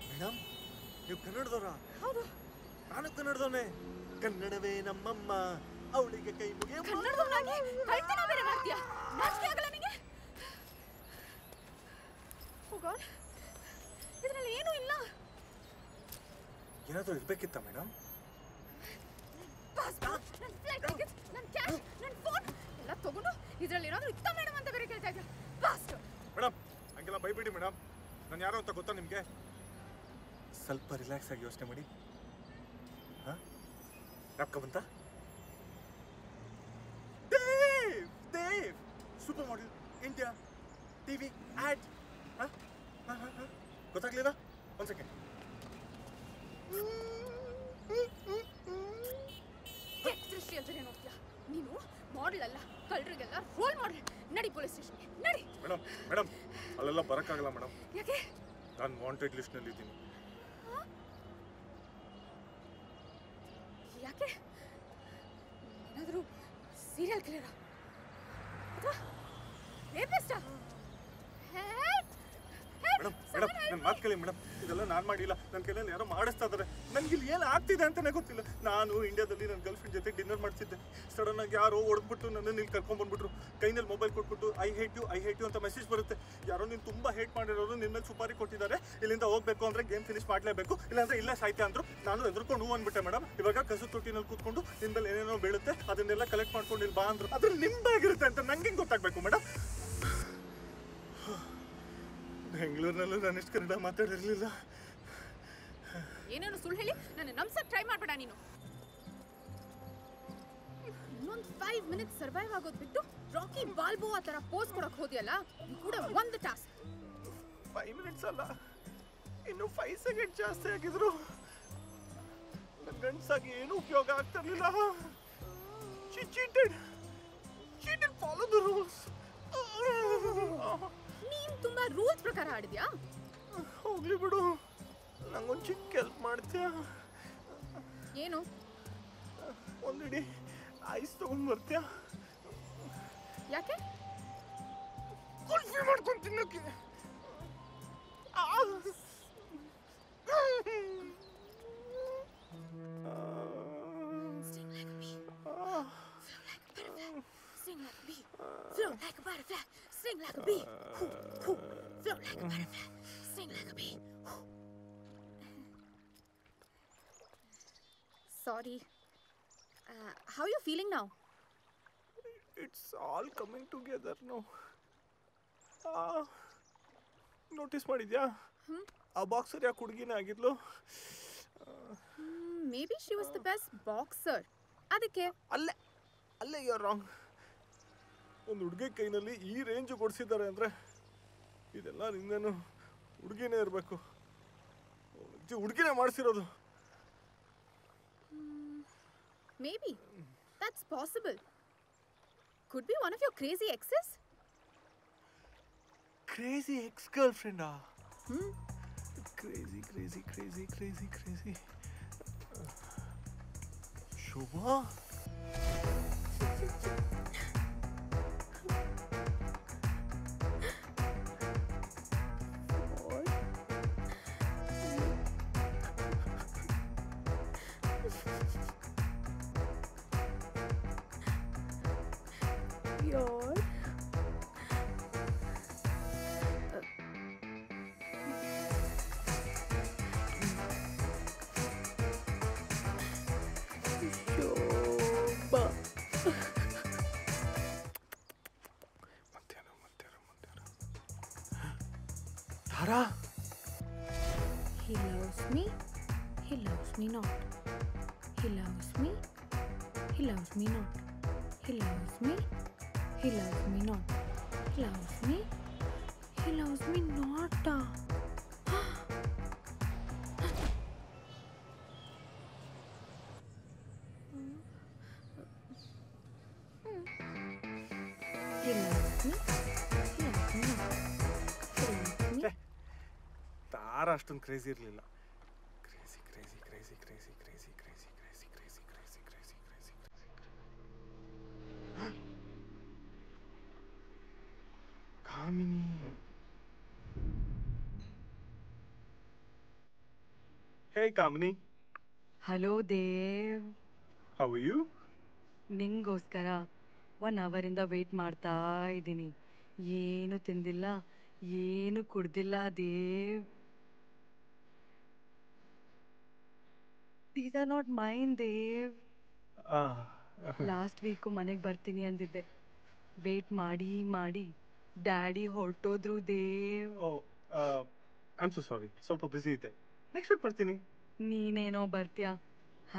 Madam, ನೀವು ಕನ್ನಡದವರ? ಹೌದು. ನಾನು ಕನ್ನಡದವನೇ. ಕನ್ನಡವೇ ನಮ್ಮಮ್ಮ, ಅವಳಿಗೆ ಕೈ ಮುಗಿಯ. ಕನ್ನಡದವನಾಗಿ ಕಳ್ತನ ಬೇರೆ ಮಾಡ್ತೀಯಾ? ನಾಚಿಕೆ ಆಗಲ್ಲ ನಿನಗೆ? ಓ ಗಾಡ್, ಇದರಲ್ಲಿ ಏನೂ ಇಲ್ಲ. ಏನಾದರೂ ಇರ್ಬೇಕಿತ್ತ ಮೇಡಮ್? ಪಾಸ್ಪೋರ್ಟ್, ನನ್ನ ಫ್ಲೈಟ್ ಟಿಕೆಟ್ಸ್, ನನ್ನ ಕ್ಯಾಶ್, ನನ್ನ ಫೋನ್ ಎಲ್ಲ ತಗೊಂಡು ಇದರಲ್ಲಿ ಏನಾದರೂ ಇತ್ತ ಮೇಡಮ್ ಅಂತ ಬೇರೆ ಕೇಳ್ತಾ ಇದ್ಯಾ? ಫಾಸ್ಟ್ ಮೇಡಮ್, ಹಂಗೆಲ್ಲ ಬೈಬಿಡಿ ಮೇಡಮ್. ನಾನು ಯಾರು ಅಂತ ಗೊತ್ತಾ ನಿಮಗೆ? ಸ್ವಲ್ಪ ರಿಲ್ಯಾಕ್ಸ್ ಆಗಿ ಯೋಚನೆ ಮಾಡಿ. ಹಾಂ, ಜ್ಞಾಪಕ ಬಂತ? Dev Dev super model, India, TV ad. ಹಾಂ ಹಾಂ ಹಾಂ ಹಾಂ, ಗೊತ್ತಾಗ್ಲಿಲ್ಲ? ಒಂದು ಸೆಕೆಂಡ್. ದೃಷ್ಟಿ ಅಂತ ನೋಡ್ತೀಯಾ? ನೀನು ಮಾಡೆಲ್ ಅಲ್ಲ, ಕಳ್ಳರಿಗೆಲ್ಲ ರೋಲ್ ಮಾಡೆಲ್. ನಡಿ ಪೊಲೀಸ್ ಸ್ಟೇಷನ್ಗೆ, ನಡಿ. ಮೇಡಮ್ ಮೇಡಮ್, ಅಲ್ಲೆಲ್ಲ ಬರೋಕ್ಕಾಗಲ್ಲ ಮೇಡಮ್. ಯಾಕೆ? ನಾನು ವಾಂಟೆಡ್ ಲಿಸ್ಟ್ನಲ್ಲಿ ಇದ್ದೀನಿ. ಯಾಕೆ? ಏನಾದರೂ ಸೀರಿಯಲ್ ಕಿಲ್ಲರಾ ಅಥವಾ ರೇಪಿಸ್ಟಾ? ಮೇಡಮ್ ಮೇಡಮ್, ನನ್ನ ಮಾತು ಕೇಳಿ ಮೇಡಮ್. ಇದೆಲ್ಲ ನಾನು ಮಾಡಿಲ್ಲ, ನನ್ನ ಕೈಯಲ್ಲಿ ಯಾರೋ ಮಾಡಿಸ್ತಾ ಇದ್ದಾರೆ. ನನಗೆ ಇಲ್ಲಿ ಏನು ಆಗ್ತಿದೆ ಅಂತಲೇ ಗೊತ್ತಿಲ್ಲ. ನಾನು ಇಂಡಿಯಾದಲ್ಲಿ ನನ್ನ ಗರ್ಲ್ ಫ್ರೆಂಡ್ ಜೊತೆ ಡಿನ್ನರ್ ಮಾಡ್ತಿದ್ದೆ. ಸಡನ್ ಆಗಿ ಯಾರೋ ಹೊಡೆದ್ಬಿಟ್ಟು ನನ್ನನ್ನು ಇಲ್ಲಿ ಕರ್ಕೊಂಡ್ಬಂದ್ಬಿಟ್ರು. ಕೈನಲ್ಲಿ ಮೊಬೈಲ್ ಕೊಟ್ಬಿಟ್ಟು ಐ ಹೇಟ್ ಯು ಅಂತ ಮೆಸೇಜ್ ಬರುತ್ತೆ. ಯಾರೋ ನೀನು ತುಂಬ ಹೇಟ್ ಮಾಡಿರೋರು ನಿನ್ನ ಮೇಲೆ ಸುಪಾರಿ ಕೊಟ್ಟಿದ್ದಾರೆ, ಇಲ್ಲಿಂದ ಹೋಗಬೇಕು ಅಂದರೆ ಗೇಮ್ ಫಿನಿಶ್ ಮಾಡಲೇಬೇಕು, ಇಲ್ಲಾಂದರೆ ಇಲ್ಲೇ ಸಾಯ್ತೆ ಅಂದರು. ನಾನು ಎದುರ್ಕೊಂಡು ಹೂ ಅಂದ್ಬಿಟ್ಟೆ ಮೇಡಮ್. ಇವಾಗ ಕಸು ತೊಟ್ಟಿನಲ್ಲಿ ಕೂತ್ಕೊಂಡು ನಿನ್ನ ಮೇಲೆ ಏನೇನೋ ಬೀಳುತ್ತೆ, ಅದನ್ನೆಲ್ಲ ಕಲೆಕ್ಟ್ ಮಾಡ್ಕೊಂಡು ಇಲ್ಲಿ ಬಾ ಅಂದರು. ಅದ್ರಲ್ಲಿ ನಿಮ್ದಾಗಿರುತ್ತೆ ಅಂತ ನಂಗೆ ಗೊತ್ತಾಗಬೇಕು ಮೇಡಮ್. ಬೆಂಗಳೂರಿನಲ್ಲೂ ನಾನು ಇಷ್ಟು ಕನ್ನಡ ಮಾತಾಡಿರಲಿಲ್ಲ. ಏನೇನು ಸುಳ್ಳು ಹೇಳಿ ನನ್ನ ನಂಬ್ಸಕ್ಕೆ ಟ್ರೈ ಮಾಡಬೇಡ ನೀನು. ಇನ್ನೊಂದು 5 ಮಿನಿಟ್ಸ್ ಸರ್ವೈವ್ ಆಗೋದು ಬಿಟ್ಟು ರಾಕಿ ಬಾಲ್ಬೋವಾ ಥರ ಪೋಸ್ ಕೊಡಕ್ಕೆ ಹೋದಿಯಲ್ಲ, ಇದು ಕೂಡ ಒಂದು ಟಾಸ್ಕ್. 5 ಮಿನಿಟ್ಸ್ ಅಲ್ಲ, ಇನ್ನು 5 ಸೆಕೆಂಡ್ ಜಾಸ್ತಿ ಆಗಿದ್ರು ನನ್ನ ಗಂಡಸಾಗಿ ಏನೂ ಉಪಯೋಗ ಆಗ್ತಿರ್ಲಿಲ್ಲ. Cheated follow the rules. ನೀನು ತುಂಬಾ ರೂಲ್ಸ್ ಪ್ರಕಾರ ಆಡಿದ್ಯಾ? ಹೋಗ್ಲಿ ಬಿಡು, ನಂಗೊಂದು ಚಿಕ್ಕ ಹೆಲ್ಪ್ ಮಾಡ್ತೀಯಾ? ಏನು? ಒಂದಿಡಿ ಐಸ್ ತಗೊಂಡ್ ಬರ್ತೀಯಾ? ಯಾಕೆ? ಕುಲ್ಫಿ ಮಾಡ್ಕೊಂಡು ತಿನ್ನಕ್ಕೆ. Sing like a bee, float like a butterfly. Sing like a bee, float like a butterfly. Sing like a bee. Sorry. How are you feeling now? It's all coming together now. Notice ಮಾಡಿದ್ಯಾ? ಆ boxer ಯಾಕೆ ಹುಡುಗಿನೇ ಆಗಿದ್ಲು? Maybe she was the best boxer. ಅದಕ್ಕೆ ಅಲ್ಲೇ you are wrong. ಒಂದು ಹುಡುಗಿ ಕೈನಲ್ಲಿ ಈ range ಕೊಡಿಸಿದ್ದಾರೆ ಅಂದರೆ ಇದೆಲ್ಲ ನಿಂದೇನು ಹುಡುಗಿನೇ ಇರಬೇಕು. ಹುಡುಗಿನೇ ಮಾಡಿಸಿರೋದು. Maybe. That's possible. Could be one of your crazy exes? Crazy ex-girlfriend? Crazy. Shubha? Tara? He loves me. He loves me not. He loves me. He loves me not. He loves me. He loves me not. He loves me. He loves me not. He loves me. He loves me not. He loves me. ತಾರ ಅಷ್ಟೊಂದು crazy ಇರಲಿಲ್ಲ. Crazy. Hey, Kamini. Hello Dev. How are you? ನಿಂಗೋಸ್ಕರ 1 ಅವರಿಂದ wait ಮಾಡ್ತಾ ಇದ್ದೀನಿ. ಏನು ತಿಂದಿಲ್ಲ, ಏನು ಕುಡ್ದಿಲ್ಲ Dev. These are not mine Dev. Last week ಮನೆಗೆ ಬರ್ತೀನಿ ಅಂದಿದ್ದೆ. ವೇಟ್ ಮಾಡಿ ಮಾಡಿ ಡ್ಯಾಡಿ ಹೊರಟೋದ್ರು Dev. Oh, I'm so sorry. ಸ್ವಲ್ಪ busy ಇದ್ದೆ. ನೆಕ್ಸ್ಟ್ ವೀಕ್ ಬರ್ತೀನಿ. ನೀನೇನೋ ಬರ್ತೀಯ,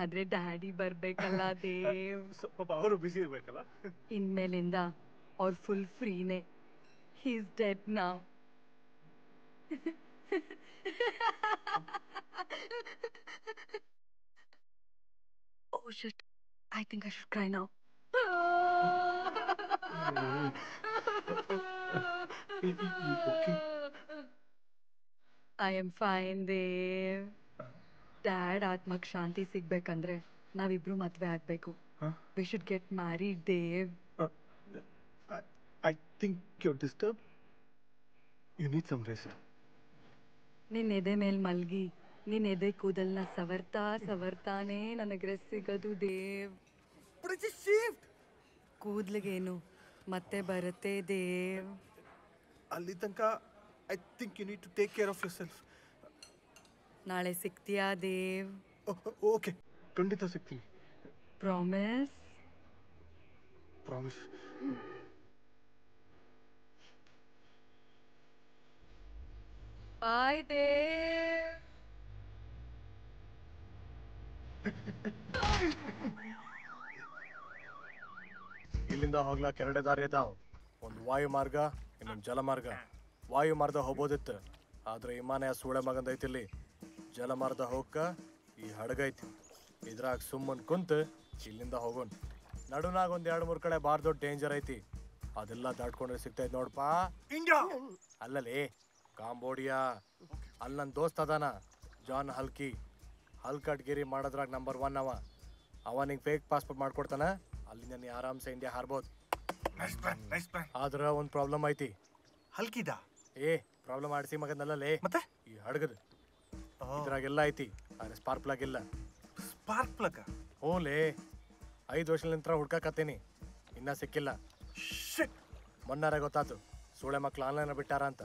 ಆದ್ರೆ ಡ್ಯಾಡಿ ಬರ್ಬೇಕಲ್ಲ ದೇವ್. ಪಾಪ ಅವರು ಬಿಸಿ ಇರ್ಬೇಕಲ್ಲ. ಇನ್ಮೇಲಿಂದ ಅವ್ರು ಫುಲ್ ಫ್ರೀನೇ. ಹೀಸ್ ಡೆಡ್ ನಾವ್. Oh shit, I think I should cry now. Okay. I am fine Dev. Dad ಆತ್ಮಕ್ ಶಾಂತಿ ಸಿಗ್ಬೇಕಂದ್ರೆ ನಾವಿಬ್ರು ಮದ್ವೆ ಆಗ್ಬೇಕು. We should get married Dev. I think you're disturbed. You need some rest. ನಿನ್ ಎದೆ ಮೇಲ್ ಮಲ್ಗಿ ನಿನ್ ಎದೆ ಕೂದಲ್ನ ಸವರ್ತಾ ಸವರ್ತಾನೆ ನನಗೆ ರೆಸ್ಟ್ ಸಿಗೋದು ದೇವ್. ಕೂದ್ಲಿಗೇನು ಮತ್ತೆ ಬರುತ್ತೆ ದೇವ್. ಅಲ್ಲಿ ತನಕ I think you need to take care of yourself. ನಾಳೆ ಸಿಗ್ತೀಯಾ ದೇವ್? ಓಕೆ, ಖಂಡಿತ ಸಿಗ್ತೀನಿ. ಪ್ರಾಮಿಸ್? ಪ್ರಾಮಿಸ್. ಬಾಯ್ ದೇವ್. ಇಲ್ಲಿಂದ ಹೋಗ್ಲಾಕ 2 ದಾರಿ ಇದಾವ. ಒಂದು ವಾಯು ಮಾರ್ಗ, ಇನ್ನೊಂದು ಜಲಮಾರ್ಗ. ವಾಯು ಮಾರ್ಗ ಹೋಗ್ಬೋದಿತ್ತು, ಆದ್ರೆ ವಿಮಾನ ಸೂಳೆ ಮಗಂದ ಐತಿಲ್ಲಿ. ಜಲಮಾರ್ಗ ಹೋಗಕ್ಕ ಈ ಹಡಗೈತಿ. ಇದ್ರಾಗ ಸುಮ್ಮನ್ ಕುಂತ ಇಲ್ಲಿಂದ ಹೋಗೋನ್. ನಡುನಾಗ ಒಂದ್ 2-3 ಕಡೆ ಬಾರ್ ದೊಡ್ಡ ಡೇಂಜರ್ ಐತಿ. ಅದೆಲ್ಲ ದಾಟ್ಕೊಂಡ್ರೆ ಸಿಗ್ತೈತಿ ನೋಡಪ್ಪ. ಇಂಡಿಯಾ ಅಲ್ಲಲ್ಲಿ ಕಾಂಬೋಡಿಯಾ. ಅಲ್ಲಿ ನನ್ನ ದೋಸ್ತ್ ಅದಾನ, ಜಾನ್ ಹಲ್ಕಿ. ಹಲ್ಕಟ್ಗಿರಿ ಮಾಡೋದ್ರಾಗ ನಂಬರ್ 1 ಅವ. ನಿಂಗೆ ಫೇಕ್ ಪಾಸ್ಪೋರ್ಟ್ ಮಾಡ್ಕೊಡ್ತಾನ. ಅಲ್ಲಿಂದ ನೀ ಆರಾಮ್ಸೆ ಇಂಡಿಯಾ ಹಾರ್ಬೋದು. ಆದ್ರ ಒಂದು ಪ್ರಾಬ್ಲಮ್ ಐತಿ. ಹಲ್ಕಿದ ಪ್ರಾಬ್ಲಮ್ ಆಡಿಸಿ ಮಗನಲ್ಲೇ. ಮತ್ತೆ ಈ ಹಡಗದ ಇದ್ರಾಗೆಲ್ಲ ಐತಿ, ಆದ್ರೆ ಸ್ಪಾರ್ಕ್ ಪ್ಲಗ್ ಇಲ್ಲ. Spark plug? ಓಲೇ 5 ವರ್ಷದ ನಂತರ ಹುಡ್ಕಾಕತ್ತೀನಿ, ಇನ್ನ ಸಿಕ್ಕಿಲ್ಲ. ಮೊನ್ನಾರ ಗೊತ್ತಾತು ಸೂಳೆ ಮಕ್ಳು ಆನ್ಲೈನ್ ಬಿಟ್ಟಾರ ಅಂತ.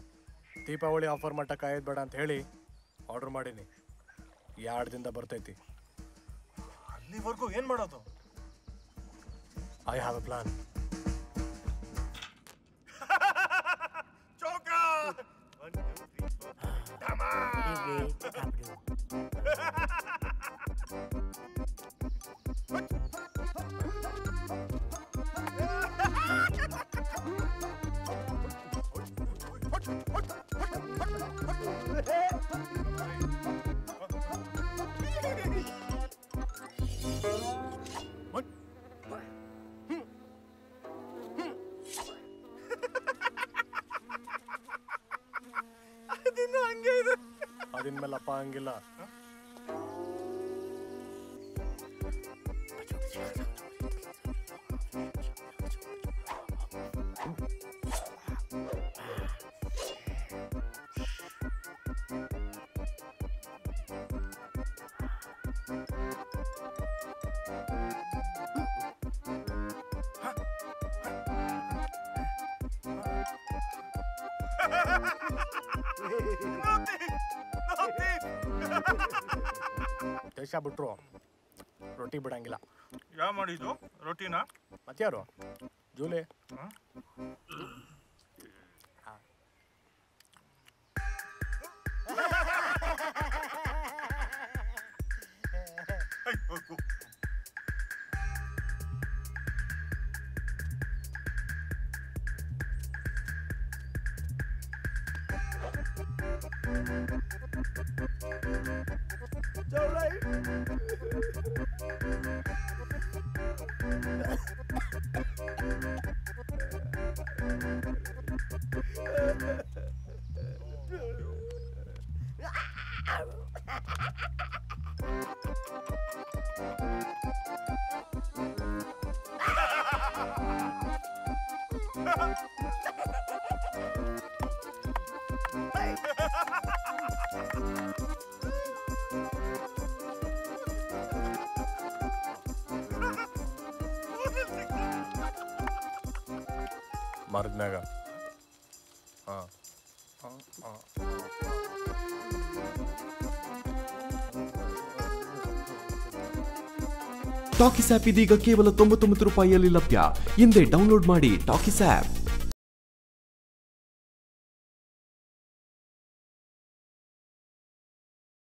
ದೀಪಾವಳಿ ಆಫರ್ ಮಟ್ಟ ಕಾಯೋದು ಬೇಡ ಅಂತ ಹೇಳಿ ಆರ್ಡರ್ ಮಾಡೀನಿ. 2 ದಿನದ ಬರ್ತೈತಿ. ಅಲ್ಲಿವರೆಗೂ ಏನ್ ಮಾಡೋದು? I have a plan. ಅದಿನ್ಮೇಲೆ ಅಪ್ಪ ಹಂಗಿಲ್ಲ. ದೇಶ ಬಿಟ್ರು ರೊಟ್ಟಿ ಬಿಡಂಗಿಲ್ಲ. ಯಾವ ಮಾಡಿದ್ದು ರೊಟ್ಟಿನ? ಮತ್ಯಾರು? ಜೂಲಿ. ಮರದ್ಮ್ಯಾಗ ಟಾಕಿಸ್ ಆಪ್ ಇದೀಗ ಕೇವಲ 99 ರೂಪಾಯಿಯಲ್ಲಿ ಲಭ್ಯ. ಹಿಂದೆ ಡೌನ್ಲೋಡ್ ಮಾಡಿ ಟಾಕಿಸ್ ಆಪ್.